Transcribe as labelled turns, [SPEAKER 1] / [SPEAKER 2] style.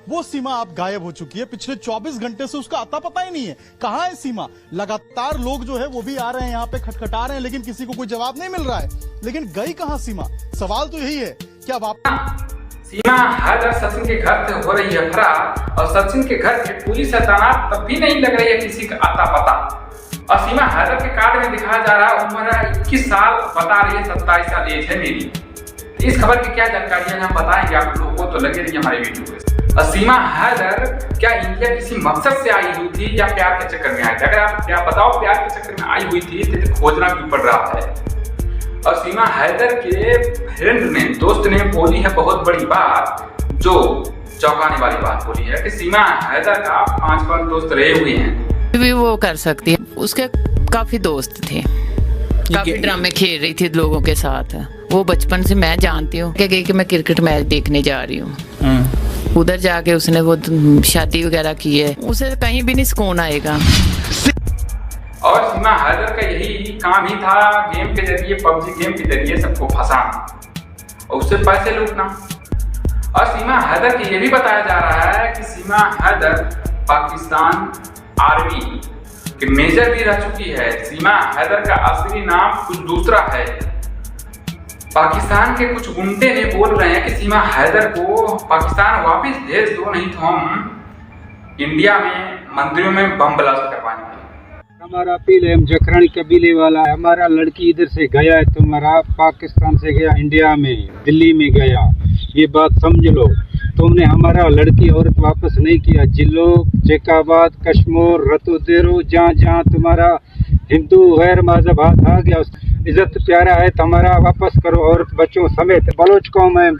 [SPEAKER 1] वो सीमा अब गायब हो चुकी है। पिछले 24 घंटे से उसका अता पता ही नहीं है। कहां है सीमा? लगातार लोग जो है वो भी आ रहे हैं, यहाँ पे खटखटा रहे हैं, लेकिन किसी को कोई जवाब नहीं मिल रहा है। लेकिन गई कहां सीमा? सवाल तो यही है, क्या वापस
[SPEAKER 2] सीमा हैदर सचिन के घर से हो रही है फरार और सचिन के घर पे पुलिस तैनात तब भी नहीं लग रही है किसी का अता पता। और सीमा हैदर के कार्ड में दिखाया जा रहा है उम्र 21 साल, बता रही है 27 साल एज है मेरी। इस खबर की क्या जानकारी है हम बताएंगे आप लोगों को, तो लगे रहिए हमारे वीडियो पे। और सीमा हैदर क्या इंडिया किसी मकसद से आई हुई थी या प्यार के चक्कर में आई थी? अगर आप क्या बताओ प्यार के चक्कर में आई हुई थी तो खोजना क्यों पड़ रहा है? और सीमा हैदर के फ्रेंड ने, दोस्त ने बोली है बहुत बड़ी बात, जो चौंकाने वाली बात बोली है कि सीमा हैदर का 5 दोस्त रहे हुए हैं।
[SPEAKER 3] भी वो कर सकती है, उसके काफी दोस्त थे, काफी ड्रामे खेल रही थी लोगों के साथ। वो बचपन से मैं जानती हूँ कि मैं क्रिकेट मैच देखने जा रही हूँ, उधर जाके उसने वो शादी वगैरह की है, उसे कहीं भी नहीं सुकून आएगा।
[SPEAKER 2] और सीमा हैदर का यही काम ही था, गेम के जरिए, पबजी गेम के जरिए सबको फंसाना और उससे पैसे लूटना। और सीमा हैदर की ये भी बताया जा रहा है कि सीमा हैदर पाकिस्तान आर्मी के मेजर भी रह चुकी है। सीमा हैदर का असली नाम कुछ दूसरा है। पाकिस्तान के कुछ गुंडे ने बोल रहे हैं कि सीमा हैदर को पाकिस्तान वापस भेज दो, नहीं तो हम इंडिया में मंदिरों में बम ब्लास्ट करवाएंगे।
[SPEAKER 4] हमारा पीलेम जखरानी कबीले वाला है, हमारा लड़की इधर से गया है, तुम्हारा पाकिस्तान से गया इंडिया में, दिल्ली में गया, ये बात समझ लो। तुमने हमारा लड़की औरत वापस नहीं किया। जिलो, जेकाबाद, कश्मीर, रतुदेरो, जहाँ जहाँ तुम्हारा हिंदू गैर मजहब हाथ आ गया, इज्जत प्यारा है तुम्हारा, वापस करो औरत बच्चों समेत। बलोच कौम है।